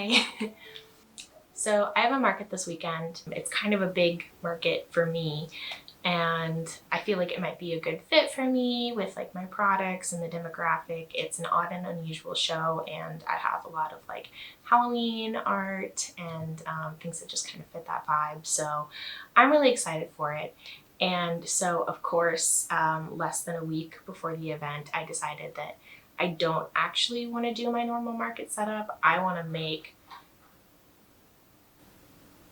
Hi. So I have a market this weekend. It's kind of a big market for me, and I feel like it might be a good fit for me with like my products and the demographic. It's an odd and unusual show, and I have a lot of like Halloween art and things that just kind of fit that vibe. So I'm really excited for it. And so, of course, less than a week before the event, I decided that I don't actually want to do my normal market setup. I want to make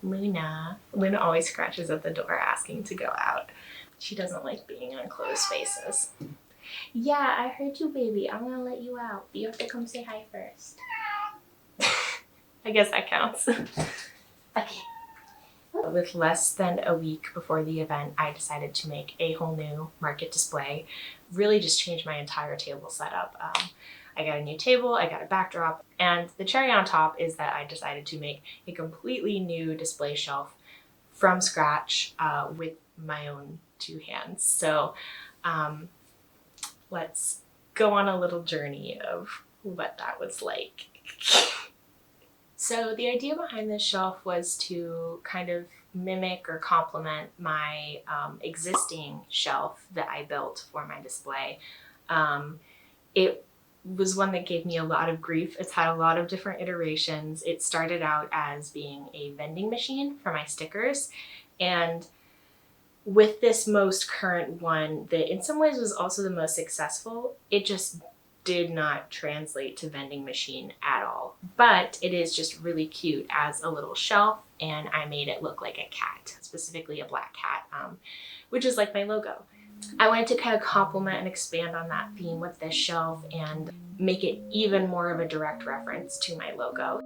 Luna always scratches at the door asking to go out. She doesn't like being on closed spaces. Yeah, I heard you, baby. I'm gonna let you out. But you have to come say hi first. I guess that counts. Okay. With less than a week before the event, I decided to make a whole new market display. Really just changed my entire table setup. I got a new table, I got a backdrop, and the cherry on top is that I decided to make a completely new display shelf from scratch with my own two hands. So let's go on a little journey of what that was like. So the idea behind this shelf was to kind of mimic or complement my existing shelf that I built for my display. It was one that gave me a lot of grief. It's had a lot of different iterations. It started out as being a vending machine for my stickers, and with this most current one that in some ways was also the most successful, it just did not translate to vending machine at all. But it is just really cute as a little shelf, and I made it look like a cat, specifically a black cat, which is like my logo. I wanted to kind of complement and expand on that theme with this shelf and make it even more of a direct reference to my logo.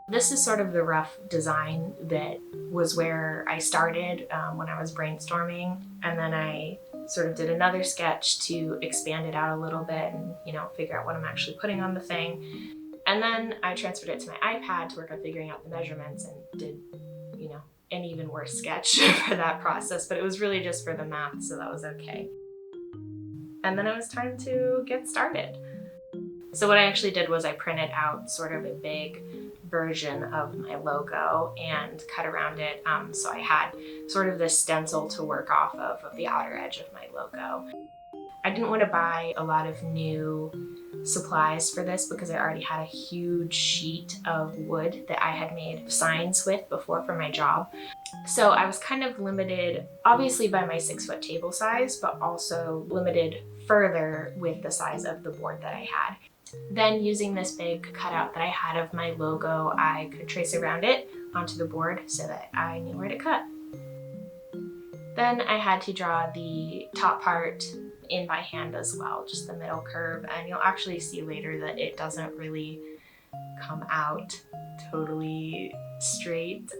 This is sort of the rough design that was where I started when I was brainstorming, and then I sort of did another sketch to expand it out a little bit and, figure out what I'm actually putting on the thing. And then I transferred it to my iPad to work on figuring out the measurements and did, an even worse sketch for that process, but it was really just for the math, so that was okay. And then it was time to get started. So what I actually did was I printed out sort of a big version of my logo and cut around it. So I had sort of this stencil to work off of the outer edge of my logo. I didn't want to buy a lot of new supplies for this because I already had a huge sheet of wood that I had made signs with before for my job. So I was kind of limited, obviously by my 6-foot table size, but also limited further with the size of the board that I had. Then using this big cutout that I had of my logo, I could trace around it onto the board so that I knew where to cut. Then I had to draw the top part in by hand as well, just the middle curve, and you'll actually see later that it doesn't really come out totally straight.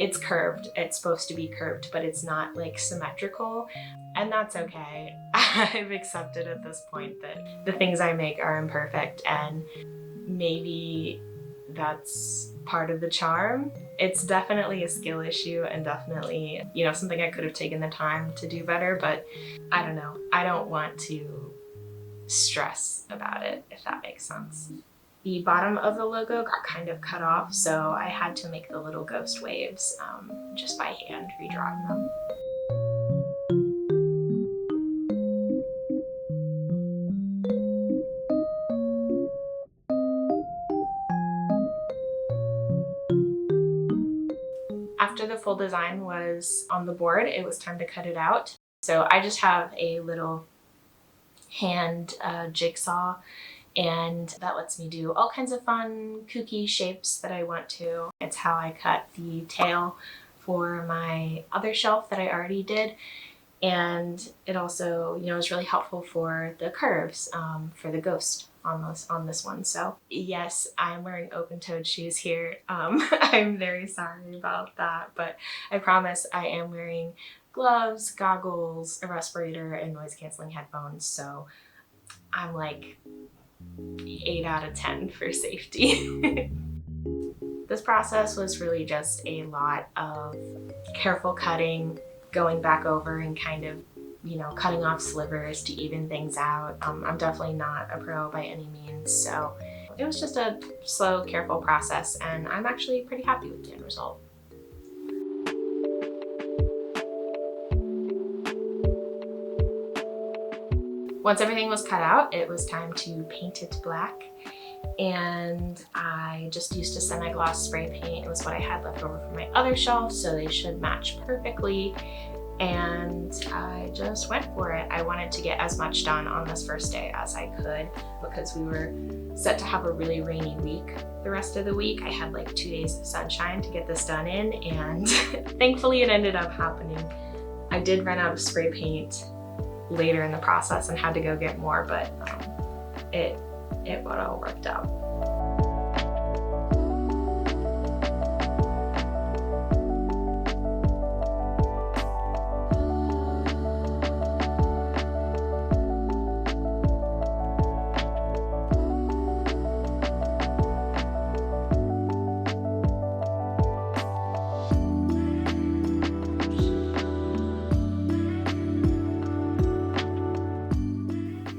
It's curved. It's supposed to be curved, but it's not like symmetrical, and that's okay. I've accepted at this point that the things I make are imperfect, and maybe that's part of the charm. It's definitely a skill issue and definitely, something I could have taken the time to do better, but I don't know. I don't want to stress about it, if that makes sense. The bottom of the logo got kind of cut off, so I had to make the little ghost waves just by hand, redrawing them. After the full design was on the board, it was time to cut it out. So I just have a little hand jigsaw, and that lets me do all kinds of fun, kooky shapes that I want to. It's how I cut the tail for my other shelf that I already did. And it also, is really helpful for the curves for the ghost on this one. So yes, I'm wearing open-toed shoes here. I'm very sorry about that, but I promise I am wearing gloves, goggles, a respirator, and noise-canceling headphones. So I'm like 8 out of 10 for safety. This process was really just a lot of careful cutting, going back over and kind of, cutting off slivers to even things out. I'm definitely not a pro by any means, so It was just a slow, careful process, and I'm actually pretty happy with the end result. Once everything was cut out, it was time to paint it black. And I just used a semi-gloss spray paint. It was what I had left over from my other shelf, so they should match perfectly. And I just went for it. I wanted to get as much done on this first day as I could because we were set to have a really rainy week the rest of the week. I had like 2 days of sunshine to get this done in, and thankfully it ended up happening. I did run out of spray paint later in the process and had to go get more, but it all worked out.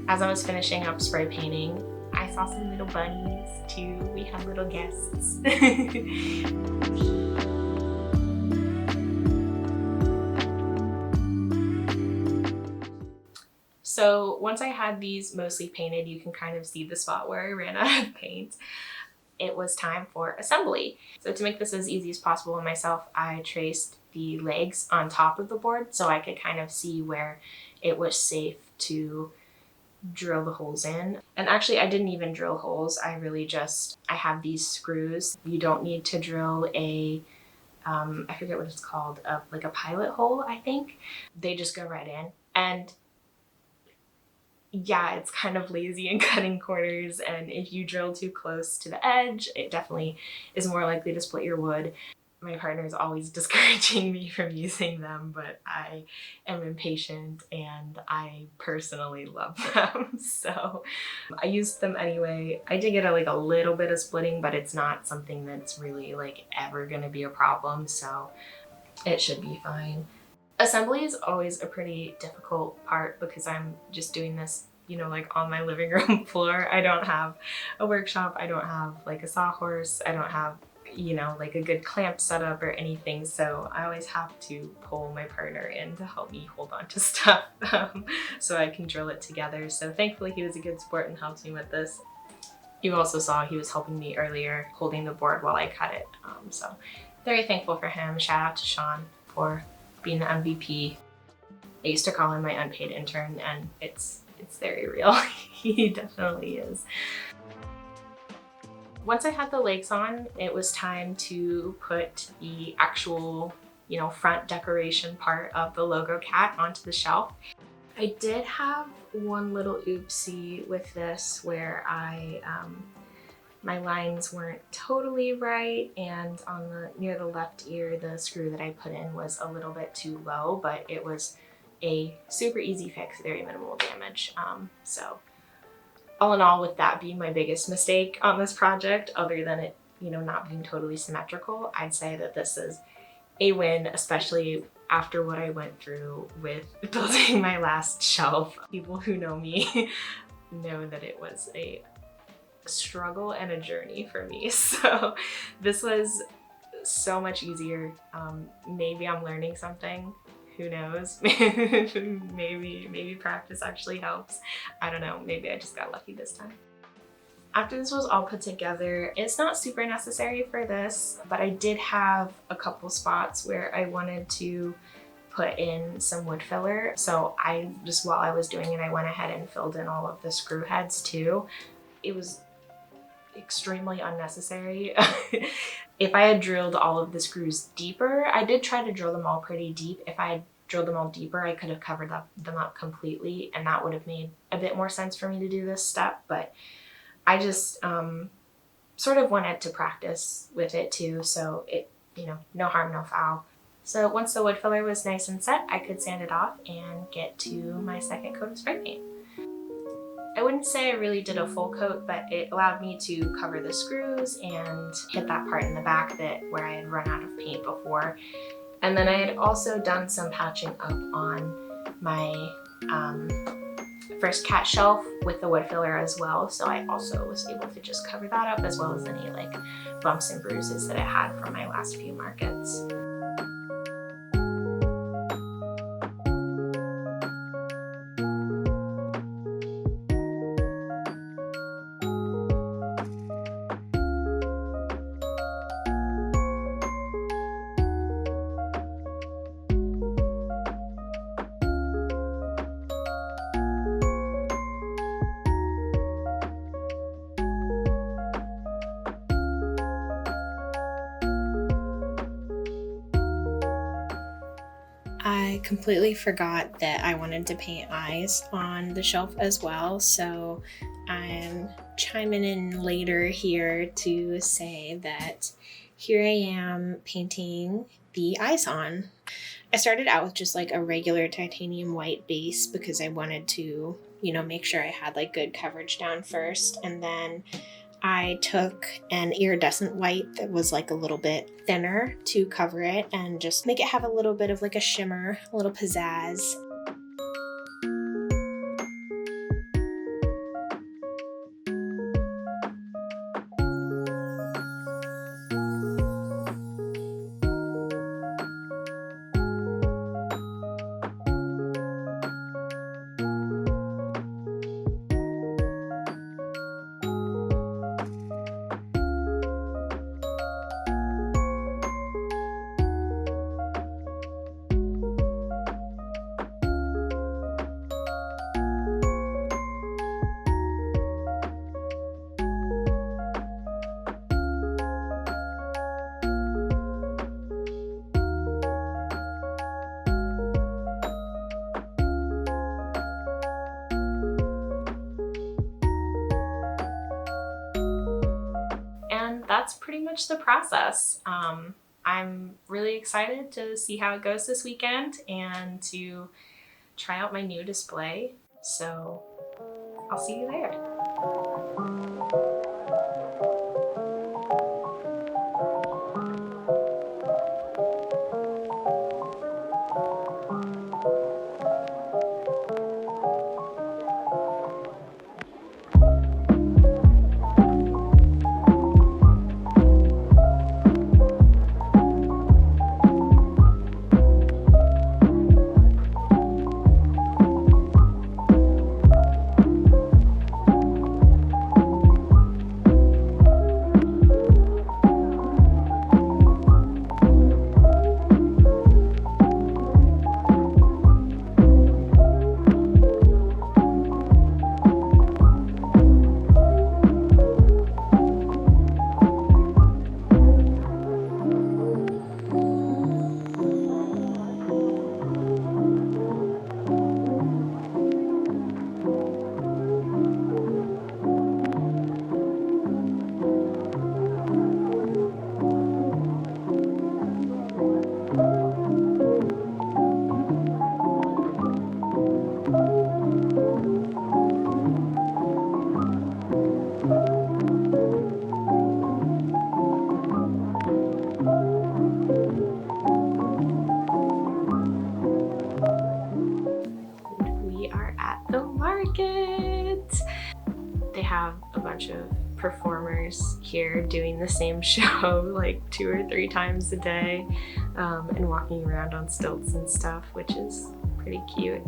As I was finishing up spray painting, I saw some little bunnies too. We had little guests. So once I had these mostly painted, you can kind of see the spot where I ran out of paint. It was time for assembly. So to make this as easy as possible on myself, I traced the legs on top of the board so I could kind of see where it was safe to drill the holes in. And actually I didn't even drill holes. I have these screws. You don't need to drill a, I forget what it's called, like a pilot hole, I think. They just go right in. And yeah, it's kind of lazy in cutting corners, and if you drill too close to the edge, it definitely is more likely to split your wood. My partner is always discouraging me from using them, but I am impatient and I personally love them. So I used them anyway. I did get a little bit of splitting, but it's not something that's really like ever gonna be a problem, so it should be fine. Assembly is always a pretty difficult part because I'm just doing this, you know, like on my living room floor. I don't have a workshop, I don't have like a sawhorse, I don't have, you know, like a good clamp setup or anything, so I always have to pull my partner in to help me hold on to stuff so I can drill it together. So thankfully he was a good sport and helped me with this. You also saw he was helping me earlier holding the board while I cut it, so very thankful for him. Shout out to Sean for being the MVP. I used to call him my unpaid intern, and it's very real. He definitely is. Once I had the legs on, it was time to put the actual, you know, front decoration part of the logo cat onto the shelf. I did have one little oopsie with this where my lines weren't totally right, and on near the left ear, the screw that I put in was a little bit too low, but it was a super easy fix, very minimal damage. So all in all, with that being my biggest mistake on this project, other than it, you know, not being totally symmetrical, I'd say that this is a win, especially after what I went through with building my last shelf. People who know me know that it was a struggle and a journey for me. So this was so much easier. Maybe I'm learning something. Who knows? Maybe practice actually helps. I don't know, maybe I just got lucky this time. After this was all put together, it's not super necessary for this, but I did have a couple spots where I wanted to put in some wood filler. So while I was doing it, I went ahead and filled in all of the screw heads too. It was extremely unnecessary. If I had drilled all of the screws deeper, I did try to drill them all pretty deep. If I had drilled them all deeper, I could have covered them up completely, and that would have made a bit more sense for me to do this step, but I just sort of wanted to practice with it too, so it, you know, no harm, no foul. So once the wood filler was nice and set, I could sand it off and get to my second coat of spray paint. I wouldn't say I really did a full coat, but it allowed me to cover the screws and hit that part in the back where I had run out of paint before. And then I had also done some patching up on my first cat shelf with the wood filler as well. So I also was able to just cover that up, as well as any like bumps and bruises that I had from my last few markets. I completely forgot that I wanted to paint eyes on the shelf as well, so I'm chiming in later here to say that here I am painting the eyes on. I started out with just like a regular titanium white base because I wanted to, make sure I had like good coverage down first, and then I took an iridescent white that was like a little bit thinner to cover it and just make it have a little bit of like a shimmer, a little pizzazz. And that's pretty much the process. I'm really excited to see how it goes this weekend and to try out my new display. So I'll see you there. We are at the market. They have a bunch of performers here doing the same show like 2 or 3 times a day, and walking around on stilts and stuff, which is pretty cute.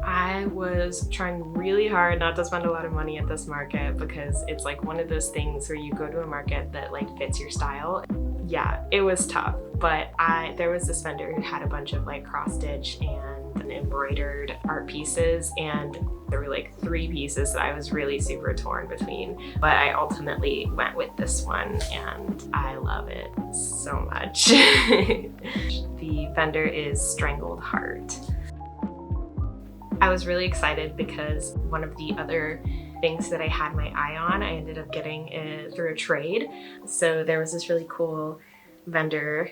I was trying really hard not to spend a lot of money at this market because it's like one of those things where you go to a market that like fits your style. Yeah, it was tough, but there was this vendor who had a bunch of like cross stitch and embroidered art pieces, and there were like 3 pieces that I was really super torn between, but I ultimately went with this one and I love it so much. The vendor is Strangled Heart. I was really excited because one of the other things that I had my eye on, I ended up getting through a trade. So there was this really cool vendor,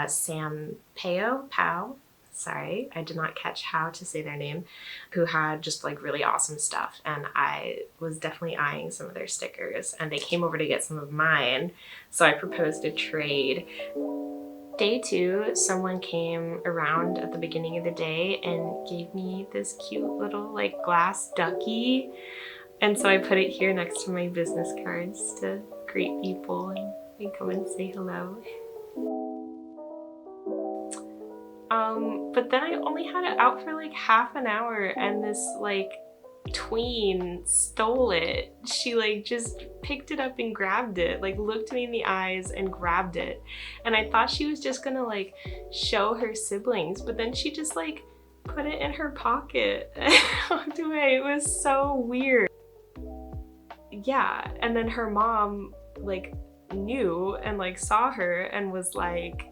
Sam Pao, sorry, I did not catch how to say their name, who had just like really awesome stuff. And I was definitely eyeing some of their stickers, and they came over to get some of mine. So I proposed a trade. Day 2, someone came around at the beginning of the day and gave me this cute little like glass ducky. And so I put it here next to my business cards to greet people and they come and say hello. But then I only had it out for like half an hour and this like tween stole it. She like just picked it up and grabbed it, like looked me in the eyes and grabbed it. And I thought she was just gonna like show her siblings, but then she just like put it in her pocket and walked away. It was so weird. Yeah, and then her mom like knew and like saw her and was like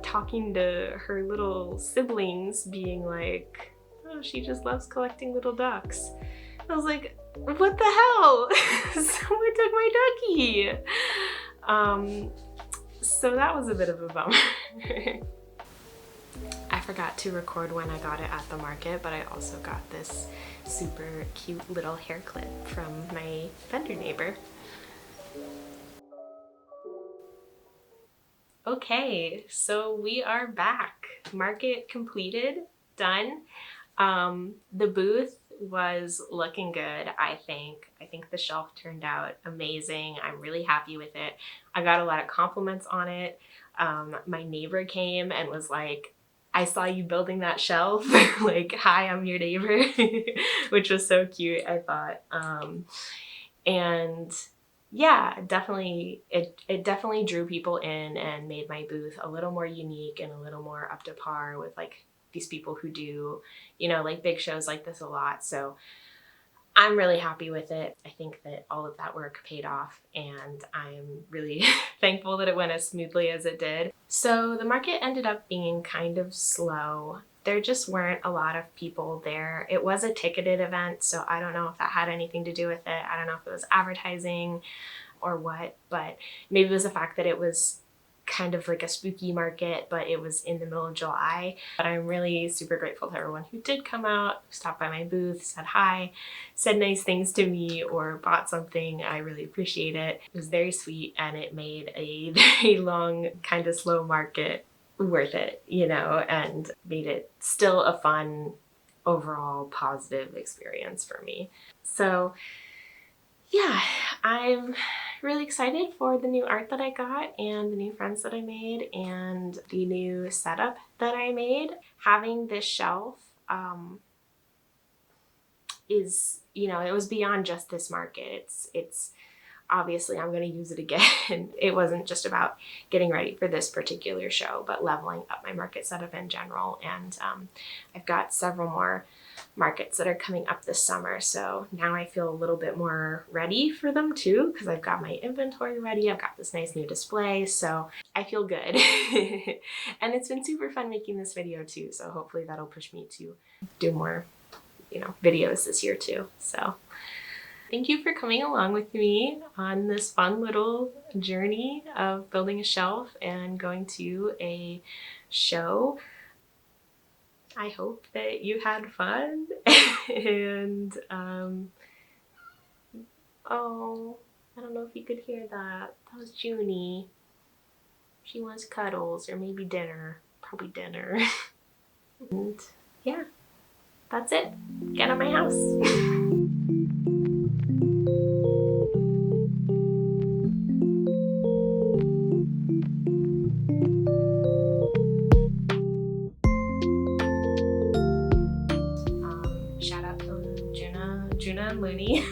talking to her little siblings, being like, oh, she just loves collecting little ducks. I was like, what the hell? Someone took my ducky. So that was a bit of a bummer. I forgot to record when I got it at the market, but I also got this super cute little hair clip from my vendor neighbor. Okay, so we are back. Market completed, done. The booth was looking good, I think. I think the shelf turned out amazing. I'm really happy with it. I got a lot of compliments on it. My neighbor came and was like, I saw you building that shelf. Like, hi, I'm your neighbor, which was so cute, I thought. And yeah, definitely, it definitely drew people in and made my booth a little more unique and a little more up to par with like these people who do, you know, like big shows like this a lot. So I'm really happy with it. I think that all of that work paid off and I'm really thankful that it went as smoothly as it did. So the market ended up being kind of slow. There just weren't a lot of people there. It was a ticketed event, so I don't know if that had anything to do with it. I don't know if it was advertising or what, but maybe it was the fact that it was kind of like a spooky market, but it was in the middle of July. But I'm really super grateful to everyone who did come out, stopped by my booth, said hi, said nice things to me, or bought something. I really appreciate it. It was very sweet and it made a very long, kind of slow market worth it, you know, and made it still a fun, overall positive experience for me. So yeah, I'm really excited for the new art that I got and the new friends that I made and the new setup that I made. Having this shelf is, you know, it was beyond just this market. It's obviously I'm going to use it again. It wasn't just about getting ready for this particular show, but leveling up my market setup in general. And I've got several more markets that are coming up this summer. So now I feel a little bit more ready for them too, because I've got my inventory ready. I've got this nice new display. So I feel good. And it's been super fun making this video too. So hopefully that'll push me to do more, you know, videos this year too. So thank you for coming along with me on this fun little journey of building a shelf and going to a show. I hope that you had fun and oh, I don't know if you could hear that. That was Junie. She wants cuddles or maybe dinner. Probably dinner. And yeah, that's it. Get out of my house. Shout out to Juna and Looney.